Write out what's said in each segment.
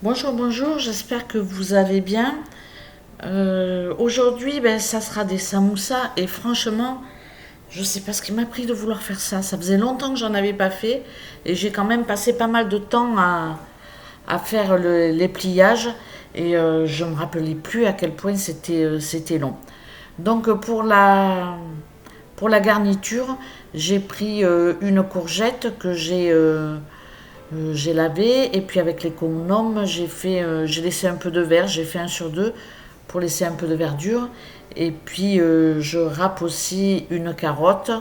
Bonjour, bonjour, j'espère que vous allez bien. Aujourd'hui, ça sera des samoussas et franchement, je sais pas ce qui m'a pris de vouloir faire ça. Ça faisait longtemps que j'en avais pas fait et j'ai quand même passé pas mal de temps à faire les pliages et je me rappelais plus à quel point c'était long. Donc pour la garniture, j'ai pris une courgette que j'ai lavé et puis avec les cognums, j'ai laissé un peu de verre, j'ai fait un sur deux pour laisser un peu de verdure. Et puis je râpe aussi une carotte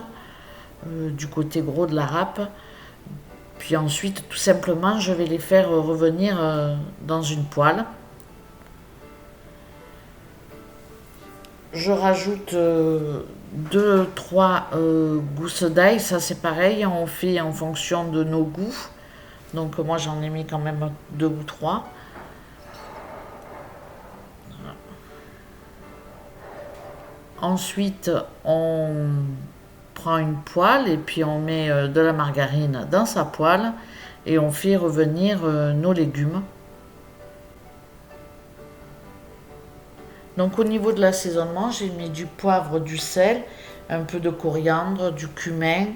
du côté gros de la râpe. Puis ensuite, tout simplement, je vais les faire revenir dans une poêle. Je rajoute 2-3 gousses d'ail, ça c'est pareil, on fait en fonction de nos goûts. Donc moi j'en ai mis quand même 2 ou 3. Ensuite, on prend une poêle et puis on met de la margarine dans sa poêle et on fait revenir nos légumes. Donc au niveau de l'assaisonnement, j'ai mis du poivre, du sel, un peu de coriandre, du cumin.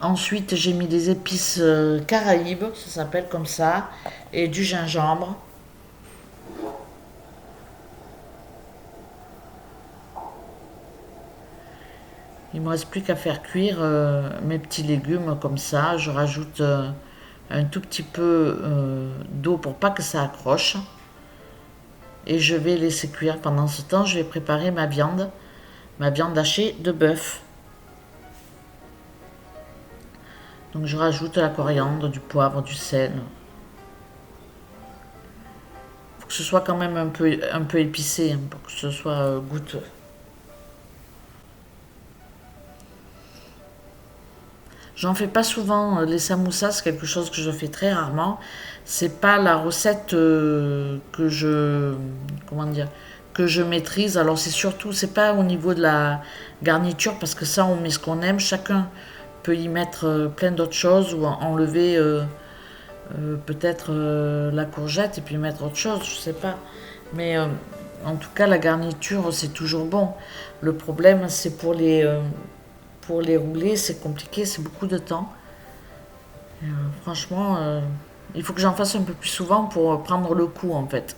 Ensuite, j'ai mis des épices caraïbes, ça s'appelle comme ça, et du gingembre. Il me reste plus qu'à faire cuire mes petits légumes comme ça. Je rajoute un tout petit peu d'eau pour pas que ça accroche. Et je vais laisser cuire. Pendant ce temps, je vais préparer ma viande hachée de bœuf. Donc je rajoute la coriandre, du poivre, du sel. Il faut que ce soit quand même un peu épicé hein, pour que ce soit goûteux. J'en fais pas souvent. Les samoussas, c'est quelque chose que je fais très rarement. C'est pas la recette comment dire, que je maîtrise. Alors c'est pas au niveau de la garniture parce que ça, on met ce qu'on aime. Chacun peut y mettre plein d'autres choses ou enlever peut-être la courgette et puis mettre autre chose. Je sais pas. Mais en tout cas, la garniture, c'est toujours bon. Le problème, c'est pour les rouler, c'est compliqué, c'est beaucoup de temps. Franchement, il faut que j'en fasse un peu plus souvent pour prendre le coup en fait.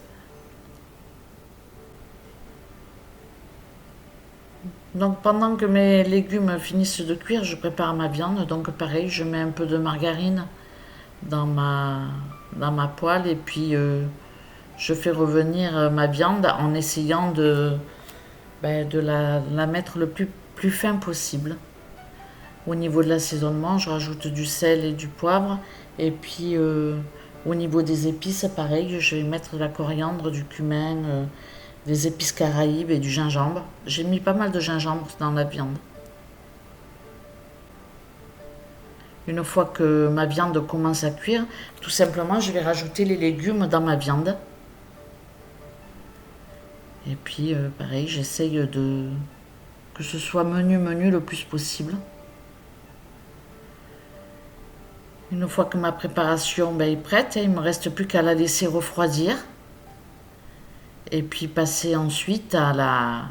Donc pendant que mes légumes finissent de cuire, je prépare ma viande. Donc pareil, je mets un peu de margarine dans dans ma poêle et puis je fais revenir ma viande en essayant de la mettre plus fin possible. Au niveau de l'assaisonnement, je rajoute du sel et du poivre. Et puis au niveau des épices, pareil, je vais mettre de la coriandre, du cumin, des épices caraïbes et du gingembre. J'ai mis pas mal de gingembre dans la viande. Une fois que ma viande commence à cuire, tout simplement, je vais rajouter les légumes dans ma viande. Et puis, pareil, j'essaye de que ce soit menu le plus possible. Une fois que ma préparation est prête, il ne me reste plus qu'à la laisser refroidir et puis passer ensuite ben,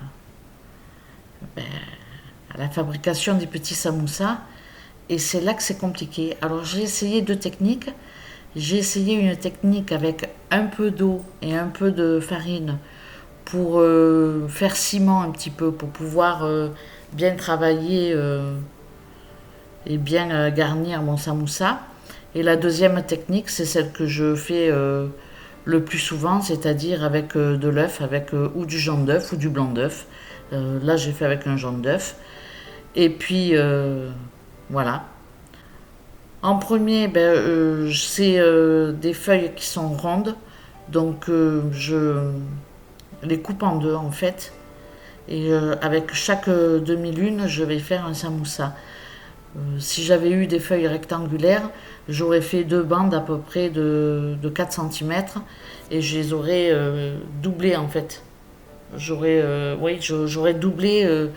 à la fabrication des petits samoussas. Et c'est là que c'est compliqué. Alors j'ai essayé deux techniques. J'ai essayé une technique avec un peu d'eau et un peu de farine pour faire ciment un petit peu, pour pouvoir bien travailler et bien garnir mon samoussa. Et la deuxième technique, c'est celle que je fais le plus souvent, c'est-à-dire avec de l'œuf, avec ou du jaune d'œuf ou du blanc d'œuf. Là, j'ai fait avec un jaune d'œuf. Et puis, voilà. En premier, c'est des feuilles qui sont rondes. Donc, je les coupe en deux, en fait. Et avec chaque demi-lune, je vais faire un samoussa. Si j'avais eu des feuilles rectangulaires, j'aurais fait deux bandes à peu près de 4 cm et je les aurais doublées en fait. J'aurais doublé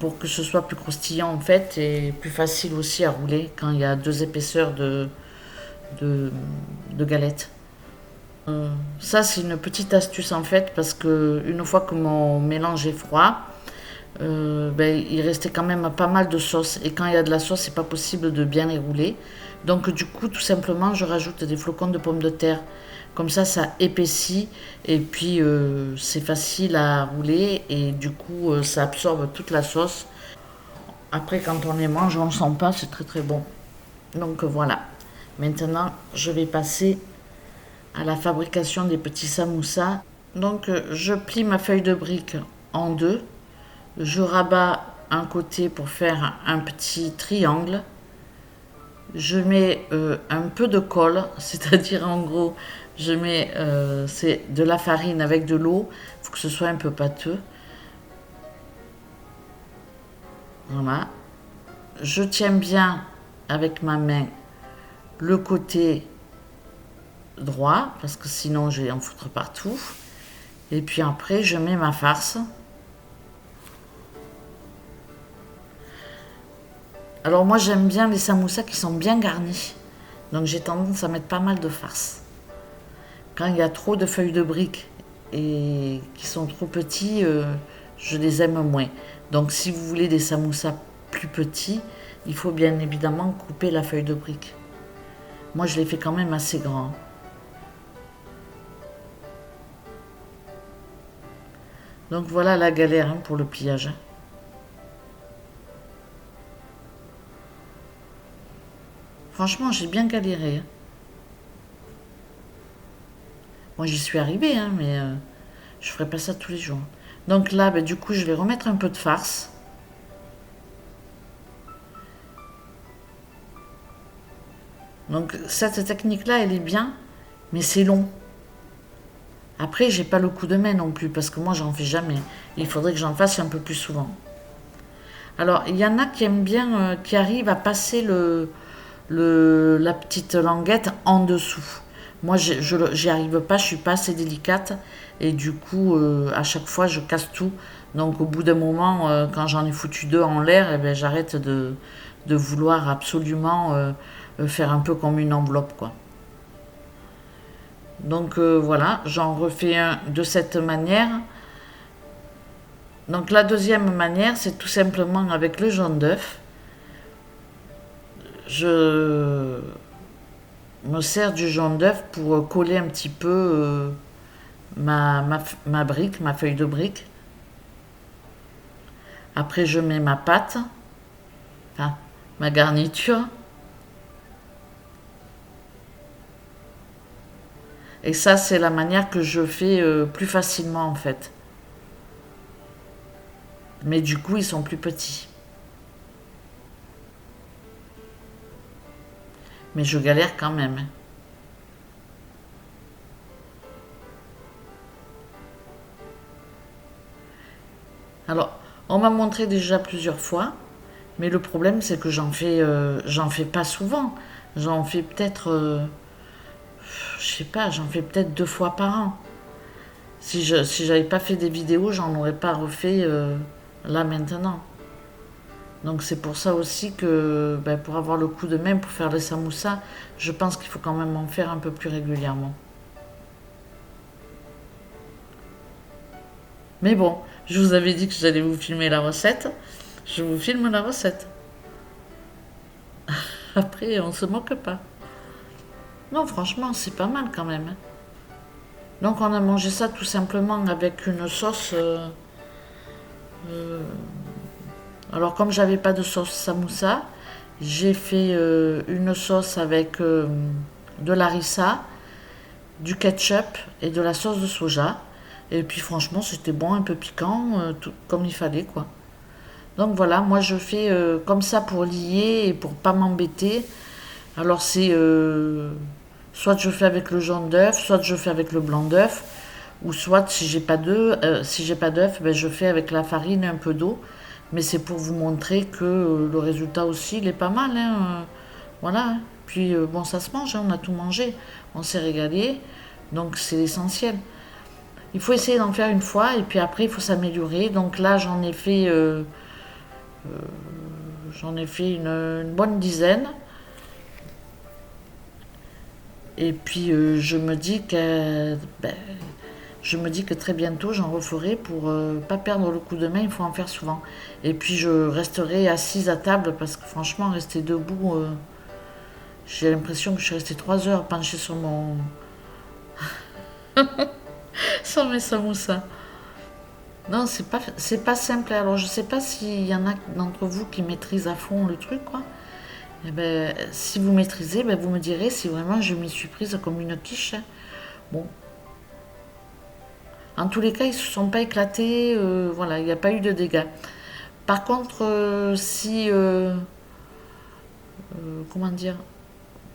pour que ce soit plus croustillant en fait et plus facile aussi à rouler quand il y a deux épaisseurs de, de galettes. Ça, c'est une petite astuce en fait, parce que une fois que mon mélange est froid, il restait quand même pas mal de sauce. Et quand il y a de la sauce, c'est pas possible de bien les rouler. Donc, du coup, tout simplement, je rajoute des flocons de pommes de terre. Comme ça épaissit. Et puis, c'est facile à rouler. Et du coup, ça absorbe toute la sauce. Après, quand on les mange, on ne sent pas. C'est très très bon. Donc, voilà. Maintenant, je vais passer à la fabrication des petits samoussas. Donc, je plie ma feuille de brique en deux. Je rabats un côté pour faire un petit triangle. Je mets un peu de colle, c'est-à-dire en gros, je mets c'est de la farine avec de l'eau. Il faut que ce soit un peu pâteux. Voilà. Je tiens bien avec ma main le côté droit, parce que sinon je vais en foutre partout. Et puis après, je mets ma farce. Alors moi j'aime bien les samoussas qui sont bien garnis. Donc j'ai tendance à mettre pas mal de farce. Quand il y a trop de feuilles de briques et qui sont trop petits, je les aime moins. Donc si vous voulez des samoussas plus petits, il faut bien évidemment couper la feuille de brique. Moi je les fais quand même assez grands. Donc voilà la galère hein, pour le pliage. Franchement j'ai bien galéré. Hein. Bon j'y suis arrivée, hein, mais je ferai pas ça tous les jours. Donc là, du coup, je vais remettre un peu de farce. Donc cette technique-là, elle est bien, mais c'est long. Après, j'ai pas le coup de main non plus, parce que moi, j'en fais jamais. Il faudrait que j'en fasse un peu plus souvent. Alors, il y en a qui aiment bien, qui arrivent à passer la petite languette en dessous. Moi, j'y arrive pas, je suis pas assez délicate. Et du coup, à chaque fois, je casse tout. Donc, au bout d'un moment, quand j'en ai foutu deux en l'air, eh ben, j'arrête de vouloir absolument faire un peu comme une enveloppe, quoi. Donc, voilà, j'en refais un de cette manière. Donc, la deuxième manière, c'est tout simplement avec le jaune d'œuf. Je me sers du jaune d'œuf pour coller un petit peu ma brique, ma feuille de brique. Après, je mets ma pâte, enfin, ma garniture. Et ça, c'est la manière que je fais plus facilement en fait. Mais du coup, ils sont plus petits. Mais je galère quand même. Alors, on m'a montré déjà plusieurs fois, mais le problème c'est que j'en fais pas souvent. J'en fais peut-être, je sais pas, j'en fais peut-être 2 fois par an. Si j'avais pas fait des vidéos, j'en aurais pas refait là maintenant. Donc c'est pour ça aussi que pour avoir le coup de main pour faire les samoussas, je pense qu'il faut quand même en faire un peu plus régulièrement. Mais bon, je vous avais dit que j'allais vous filmer la recette. Je vous filme la recette. Après, on se moque pas. Non, franchement, c'est pas mal quand même. Hein. Donc on a mangé ça tout simplement avec une sauce. Euh, alors comme j'avais pas de sauce samoussa, j'ai fait une sauce avec de l'harissa, du ketchup et de la sauce de soja. Et puis franchement, c'était bon, un peu piquant, tout comme il fallait quoi. Donc voilà, moi je fais comme ça pour lier et pour pas m'embêter. Alors c'est soit je fais avec le jaune d'œuf, soit je fais avec le blanc d'œuf, ou soit si j'ai pas d'œuf, je fais avec la farine et un peu d'eau. Mais c'est pour vous montrer que le résultat aussi, il est pas mal. Hein, voilà. Puis bon, ça se mange, hein, on a tout mangé, on s'est régalé, donc c'est l'essentiel. Il faut essayer d'en faire une fois et puis après il faut s'améliorer. Donc là j'en ai fait une bonne dizaine. Et puis je me dis que très bientôt j'en referai pour pas perdre le coup de main, il faut en faire souvent. Et puis je resterai assise à table parce que franchement rester debout, j'ai l'impression que je suis restée 3 heures penchée sur mon sur mes samoussas. Non, c'est pas simple. Alors je sais pas s'il y en a d'entre vous qui maîtrisent à fond le truc quoi. Eh ben, si vous maîtrisez, ben, vous me direz si vraiment je m'y suis prise comme une quiche. Bon, en tous les cas, ils ne se sont pas éclatés, voilà, il n'y a pas eu de dégâts. Par contre, comment dire?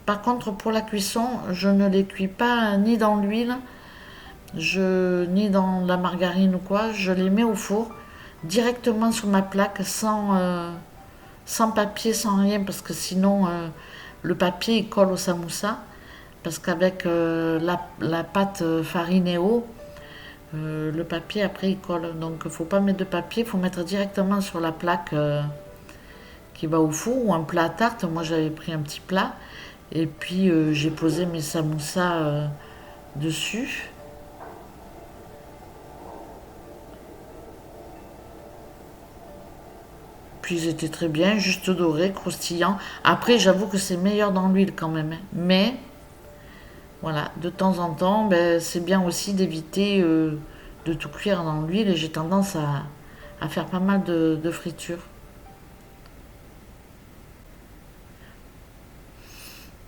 Par contre, pour la cuisson, je ne les cuis pas ni dans l'huile, ni dans la margarine ou quoi. Je les mets au four directement sur ma plaque, sans papier, sans rien, parce que sinon, le papier il colle au samoussa. Parce qu'avec la pâte farinée eau, le papier après il colle. Donc il ne faut pas mettre de papier, il faut mettre directement sur la plaque qui va au four ou un plat à tarte. Moi j'avais pris un petit plat et puis j'ai posé mes samoussas dessus. Puis ils étaient très bien, juste dorés, croustillants. Après j'avoue que c'est meilleur dans l'huile quand même, hein. Mais voilà, de temps en temps, ben, c'est bien aussi d'éviter de tout cuire dans l'huile et j'ai tendance à faire pas mal de friture.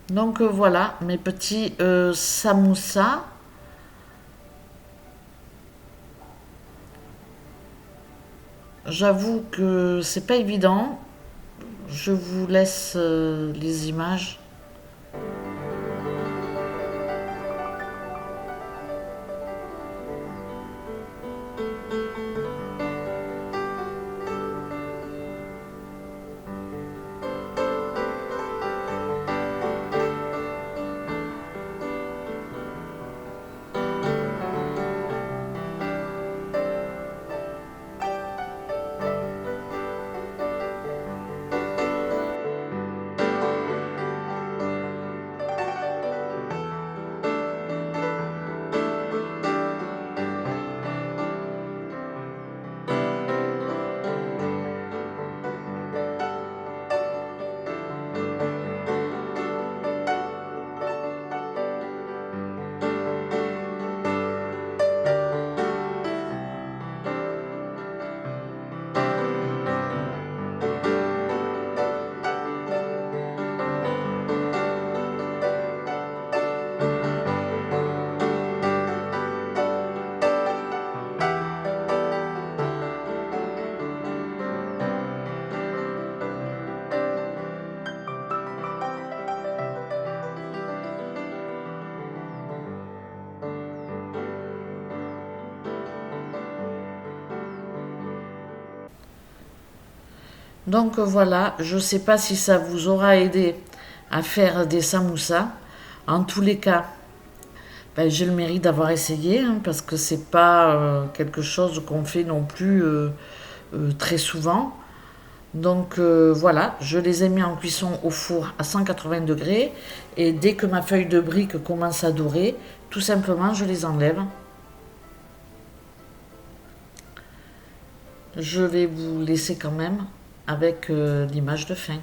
Donc voilà, mes petits samoussas. J'avoue que c'est pas évident. Je vous laisse les images. Donc voilà, je ne sais pas si ça vous aura aidé à faire des samoussas. En tous les cas, ben, j'ai le mérite d'avoir essayé hein, parce que c'est pas quelque chose qu'on fait non plus très souvent. Donc voilà, je les ai mis en cuisson au four à 180 degrés et dès que ma feuille de brique commence à dorer, tout simplement je les enlève. Je vais vous laisser quand même avec l'image de fin.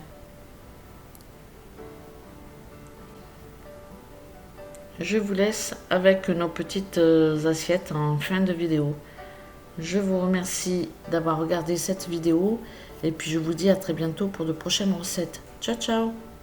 Je vous laisse avec nos petites assiettes en fin de vidéo. Je vous remercie d'avoir regardé cette vidéo et puis je vous dis à très bientôt pour de prochaines recettes. Ciao ciao!